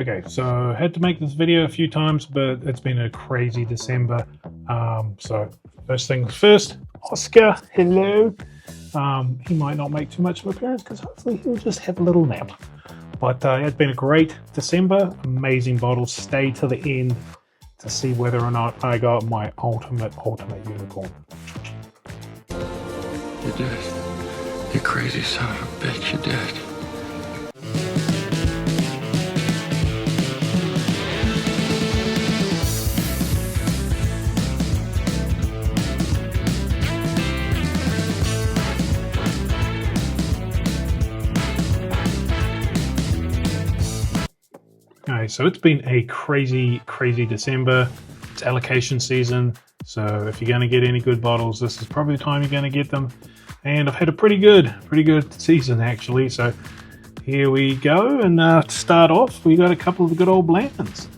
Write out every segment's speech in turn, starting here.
Okay, so I had to make this video a few times, but it's been a crazy December. So first things first, Oscar, hello. He might not make too much of an appearance because hopefully he'll just have a little nap. But it's been a great December, amazing bottles. Stay to the end to see whether or not I got my ultimate unicorn. You did it. You crazy son of a bitch, you did it. Okay, so it's been a crazy December. It's allocation season, so if you're going to get any good bottles, this is probably the time you're going to get them. And I've had a pretty good season actually. So here we go, and to start off, we got a couple of the good old blantons.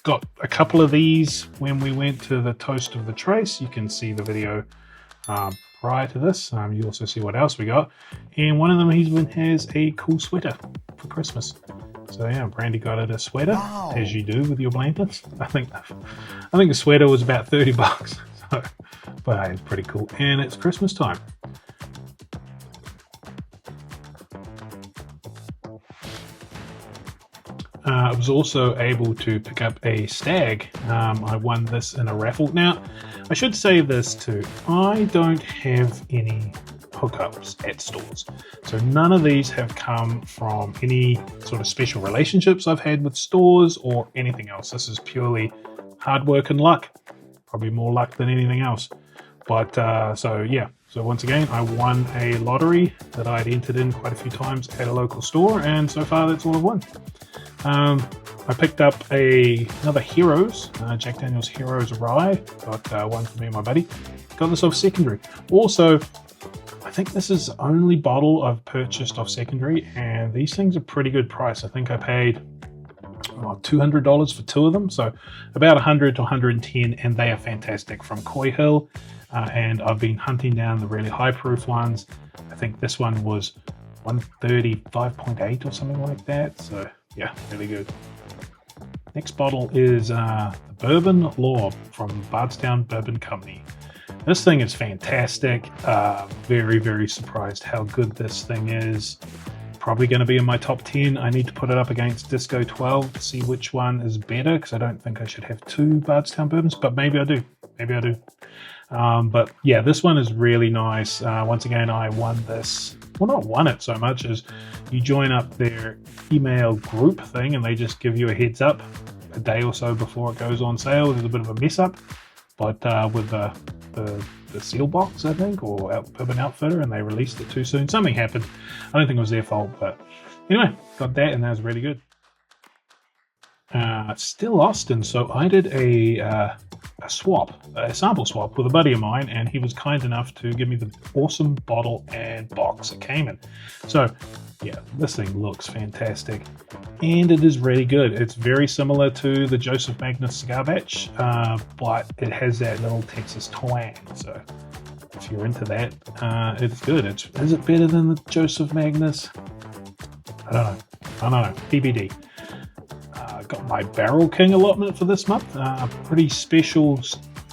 Got a couple of these when we went to the Toast of the Trace. You can see the video prior to this. You also see what else we got, and one of them even has a cool sweater for Christmas. So yeah, Brandy got it a sweater, wow, as you do with your blantons. I think the sweater was about 30 bucks. So, but hey, it's pretty cool, and it's Christmas time. I was also able to pick up a Stagg. I won this in a raffle. Now, I should say this too. I don't have any hookups at stores, so none of these have come from any sort of special relationships I've had with stores or anything else. This is purely hard work and luck, probably more luck than anything else. But so yeah, so once again I won a lottery that I'd entered in quite a few times at a local store, and so far that's all I've won. I picked up another Heroes, Jack Daniel's Heroes Rye. Got one for me and my buddy. Got this off secondary. Also, I think this is the only bottle I've purchased off secondary, and these things are pretty good price. I think I paid $200 for two of them, so about 100 to 110, and they are fantastic from Coy Hill. And I've been hunting down the really high proof ones. I think this one was 135.8 or something like that. So yeah, really good. Next bottle is the Bourbon Law from Bardstown Bourbon Company. This thing is fantastic. Very surprised how good this thing is. Probably going to be in my top 10. I need to put it up against Disco 12 to see which one is better, because I don't think I should have two Bardstown bourbons, but maybe I do. But yeah, this one is really nice. Once again, I won this. Well, not won it so much as you join up their email group thing, and they just give you a heads up a day or so before it goes on sale. There's a bit of a mess up, but with the seal box, I think, or Bourbon Outfitter, and they released it too soon. Something happened. I don't think it was their fault, but anyway, got that, and that was really good. Still Austin, so I did a sample swap with a buddy of mine, and he was kind enough to give me the awesome bottle and box it came in. So yeah, this thing looks fantastic, and it is really good. It's very similar to the Joseph Magnus cigar batch, but it has that little Texas twang. So if you're into that, it's good. Is it better than the Joseph Magnus? I don't know. TBD. Got my Barrel King allotment for this month. Pretty special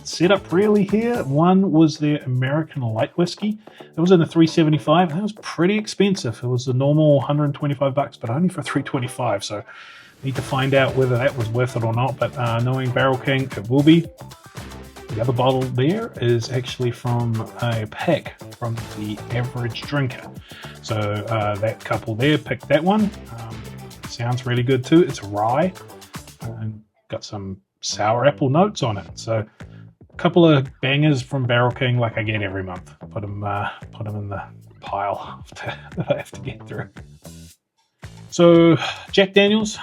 setup really here. One was their American light whiskey. It was in a 375. That was pretty expensive. It was the normal 125 bucks, but only for 325. So need to find out whether that was worth it or not. But knowing Barrel King, it will be. The other bottle there is actually from a pack from the Average Drinker. So that couple there picked that one. Sounds really good too. It's rye and got some sour apple notes on it. So a couple of bangers from Barrel King, like I get every month. Put them in the pile that I have to get through. So Jack Daniel's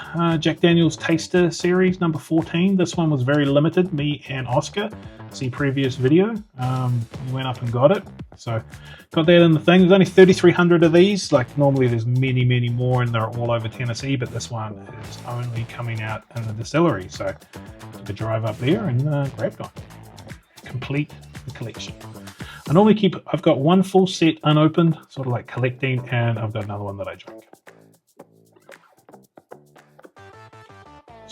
Taster Series number 14. This one was very limited. Me and Oscar, see previous video, we went up and got it. So got that in the thing. There's only 3,300 of these. Like normally there's many more, and they're all over Tennessee, but this one is only coming out in the distillery. So took a drive up there and grabbed one. Complete the collection. I've got one full set unopened, sort of like collecting, and I've got another one that I drink.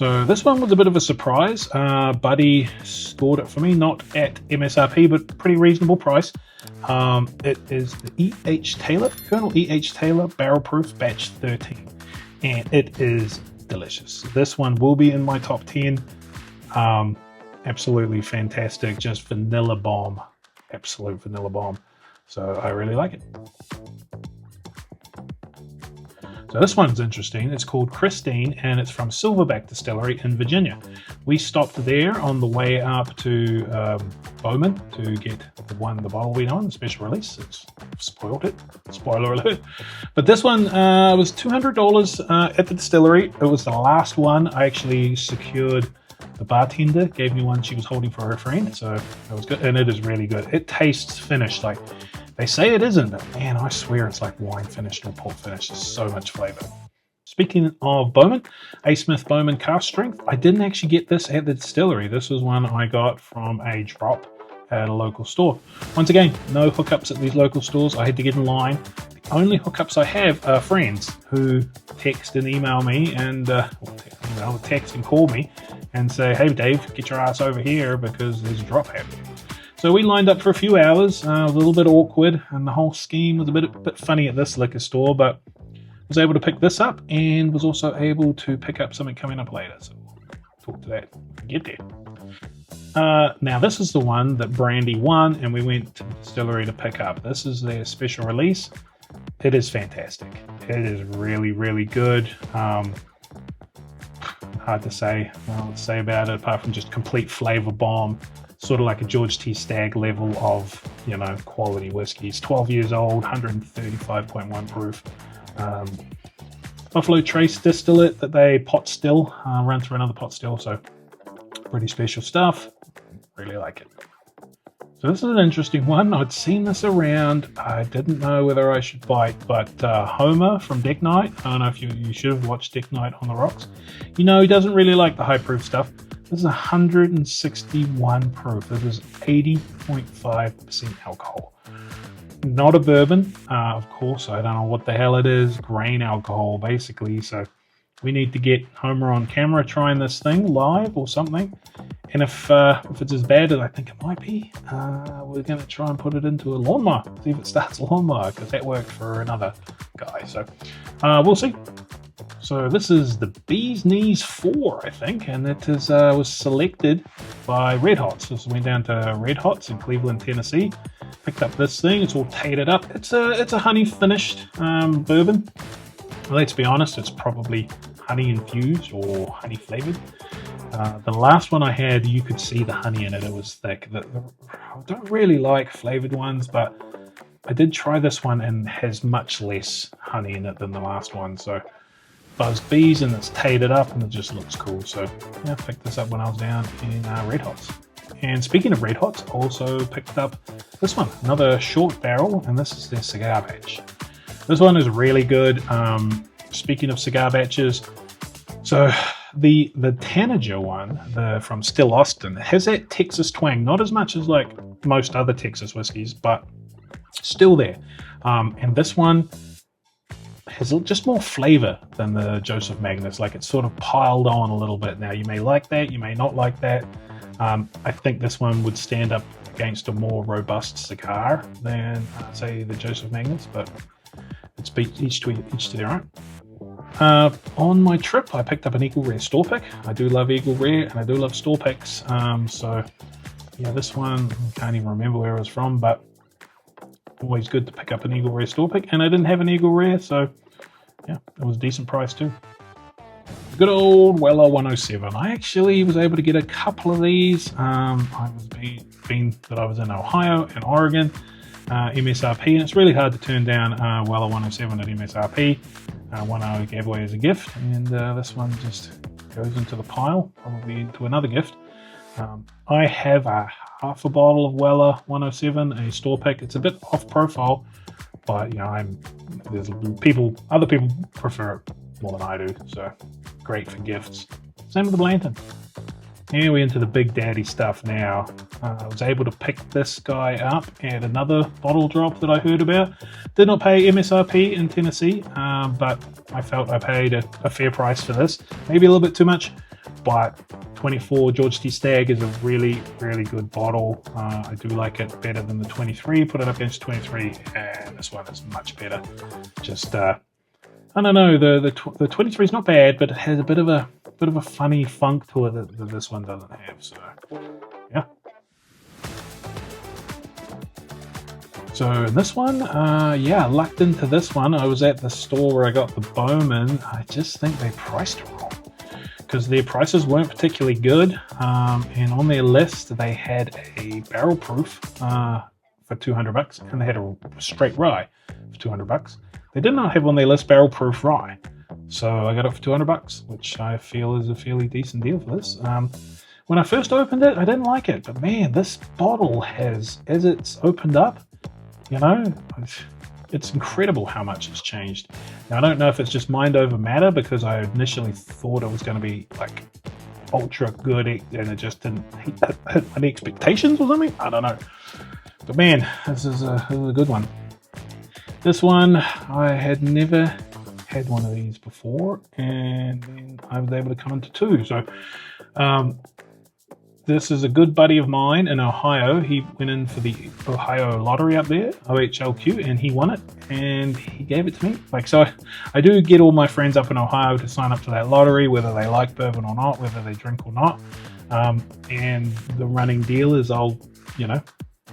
So this one was a bit of a surprise. Buddy scored it for me, not at MSRP, but pretty reasonable price. It is the E.H. Taylor, Colonel E.H. Taylor Barrel Proof Batch 13. And it is delicious. This one will be in my top 10. Absolutely fantastic. Just vanilla bomb. Absolute vanilla bomb. So I really like it. So this one's interesting. It's called Christine, and it's from Silverback Distillery in Virginia. We stopped there on the way up to Bowman to get the bottle we on, the special release. It's spoiled it. Spoiler alert. But this one was $200 at the distillery. It was the last one. I actually secured. The bartender gave me one she was holding for her friend, so that was good. And it is really good. It tastes finished. Like they say it isn't, but man, I swear it's like wine finished or port finished. There's so much flavor. Speaking of Bowman, A. Smith Bowman Cask Strength. I didn't actually get this at the distillery. This was one I got from a drop at a local store. Once again, no hookups at these local stores. I had to get in line. The only hookups I have are friends who text and email me and text and call me and say, hey Dave, get your ass over here because there's a drop happening. So we lined up for a few hours. It was a little bit awkward, and the whole scheme was a bit funny at this liquor store, but was able to pick this up and was also able to pick up something coming up later. So we'll talk to that when we get there. Now this is the one that Brandy won, and we went to the distillery to pick up. This is their special release. It is fantastic. It is really, really good. Hard to say about it apart from just complete flavor bomb, sort of like a George T. Stagg level of quality whiskeys. 12 years old, 135.1 proof. Buffalo Trace distillate that they pot still, run through another pot still, so pretty special stuff. Really like it. So this is an interesting one. I'd seen this around. I didn't know whether I should buy it, but Homer from Deck Night. I don't know if you should have watched Deck Night on the Rocks. He doesn't really like the high proof stuff. This is 161 proof. This is 80.5% alcohol. Not a bourbon, of course. I don't know what the hell it is. Grain alcohol, basically. So we need to get Homer on camera trying this thing live or something. And if it's as bad as I think it might be, we're going to try and put it into a lawnmower. See if it starts a lawnmower, because that worked for another guy. So we'll see. So this is the Bee's Knees 4, I think, and it was selected by Red Hots. This went down to Red Hots in Cleveland, Tennessee. Picked up this thing. It's all tated up. It's a honey finished bourbon. Let's be honest, it's probably honey infused or honey flavored. The last one I had, you could see the honey in it. It was thick. I don't really like flavored ones, but I did try this one and has much less honey in it than the last one. So Buzz Bees, and it's tated up and it just looks cool. So yeah, I picked this up when I was down in Red Hots. And speaking of Red Hots, I also picked up this one, another short barrel, and this is their cigar batch. This one is really good. Speaking of cigar batches, so the Tanager one, from Still Austin, has that Texas twang, not as much as like most other Texas whiskeys, but still there. And this one has just more flavor than the Joseph Magnus. Like it's sort of piled on a little bit. Now you may like that, you may not like that. I think this one would stand up against a more robust cigar than say the Joseph Magnus, but it's each to their own. On my trip, I picked up an Eagle Rare store pick. I do love Eagle Rare and I do love store picks. So yeah, this one, I can't even remember where it was from, but always good to pick up an Eagle Rare store pick. And I didn't have an Eagle Rare, so yeah, it was a decent price too. Good old Weller 107. I actually was able to get a couple of these. I was in Ohio and Oregon, MSRP, and it's really hard to turn down Weller 107 at MSRP. One I gave away as a gift, and this one just goes into the pile, probably into another gift. I have half a bottle of Weller 107, a store pick. It's a bit off profile, but there's other people prefer it more than I do, so great for gifts. Same with the Blanton. Here we're into the big daddy stuff now. I was able to pick this guy up at another bottle drop that I heard about. Did not pay MSRP in Tennessee, but I felt I paid a fair price for this. Maybe a little bit too much. but 24 George T. Stagg is a really, really good bottle. I do like it better than the 23. Put it up against 23, and this one is much better. Just I don't know, the 23 is not bad, but it has a bit of a funny funk to it that this one doesn't have. So yeah. So this one, yeah, lucked into this one. I was at the store where I got the Bowman. I just think they priced it wrong because their prices weren't particularly good. And on their list, they had a barrel proof for $200, and they had a straight rye for $200. They did not have on their list barrel proof rye. So I got it for $200, which I feel is a fairly decent deal for this. When I first opened it, I didn't like it, but man, this bottle has, as it's opened up, you know, it's incredible how much it's changed. Now, I don't know if it's just mind over matter because I initially thought it was going to be like ultra good and it just didn't hit my expectations or something. I don't know. But man, this is a good one. This one, I had never had one of these before, and then I was able to come into two. So this is a good buddy of mine in Ohio. He went in for the Ohio lottery up there, OHLQ, and he won it, and he gave it to me. Like, so I do get all my friends up in Ohio to sign up to that lottery, whether they like bourbon or not, whether they drink or not. And the running deal is I'll, you know,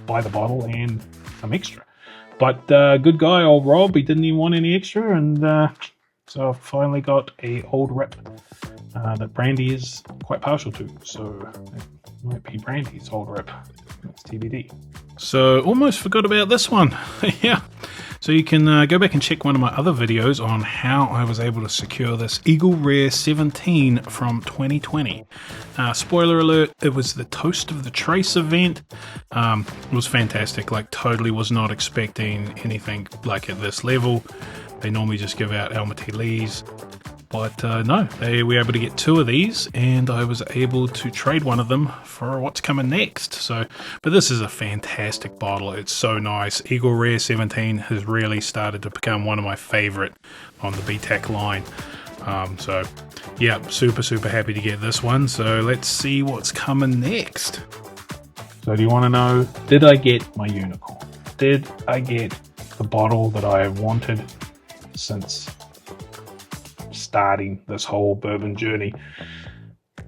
buy the bottle and some extra. But good guy, old Rob, he didn't even want any extra, and so I finally got a old rip that Brandy is quite partial to. So it might be Brandy's old rip. It's TBD. So almost forgot about this one. Yeah. So you can go back and check one of my other videos on how I was able to secure this Eagle Rare 17 from 2020. Spoiler alert, it was the Toast of the Trace event. It was fantastic. Like, totally was not expecting anything like at this level. They normally just give out Almaty Lees. But no, we were able to get two of these, and I was able to trade one of them for what's coming next. So, but this is a fantastic bottle. It's so nice. Eagle Rare 17 has really started to become one of my favorite on the BTAC line. So yeah, super happy to get this one. So let's see what's coming next. So do you want to know, did I get my unicorn? Did I get the bottle that I have wanted since starting this whole bourbon journey?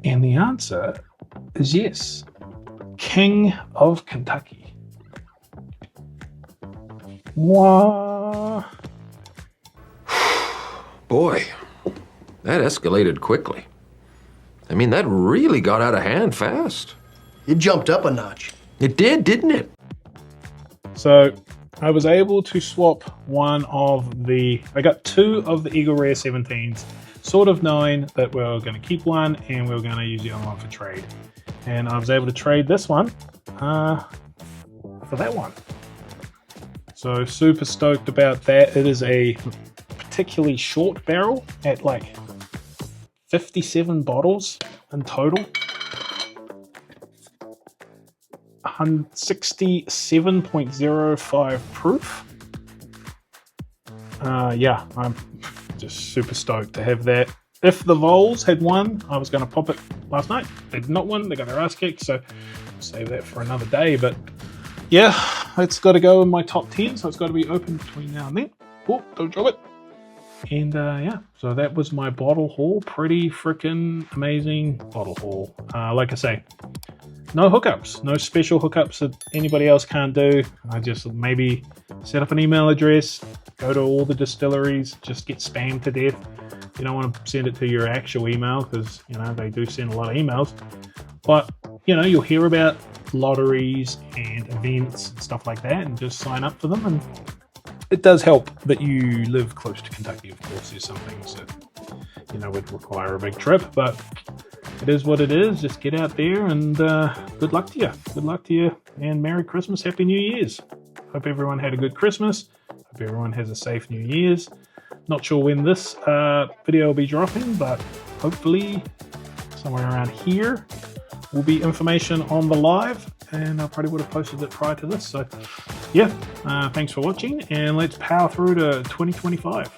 And the answer is yes. King of Kentucky. What? Boy, that escalated quickly. I mean, that really got out of hand fast. It jumped up a notch. It did, didn't it? So I was able to swap one of the, I got two of the Eagle Rare 17s, sort of knowing that we were going to keep one and we were going to use the other one for trade. And I was able to trade this one for that one. So super stoked about that. It is a particularly short barrel at like 57 bottles in total. 67.05 proof. Yeah, I'm just super stoked to have that. If the Vols had won, I was going to pop it last night. They did not win. They got their ass kicked, so I'll save that for another day. But yeah, it's got to go in my top 10, so it's got to be open between now and then. Oh, don't drop it. And yeah, so that was my bottle haul. Pretty freaking amazing bottle haul. Like I say, no hookups, no special hookups that anybody else can't do. I just maybe set up an email address, go to all the distilleries, just get spammed to death. You don't want to send it to your actual email because, you know, they do send a lot of emails. But, you know, you'll hear about lotteries and events and stuff like that and just sign up for them. And it does help that you live close to Kentucky, of course. There's some things that, you know, would require a big trip, but it is what it is. Just get out there and good luck to you. Good luck to you and Merry Christmas, Happy New Year's. Hope everyone had a good Christmas. Hope everyone has a safe New Year's. Not sure when this video will be dropping, but hopefully somewhere around here will be information on the live, and I probably would have posted it prior to this. So yeah, thanks for watching, and let's power through to 2025.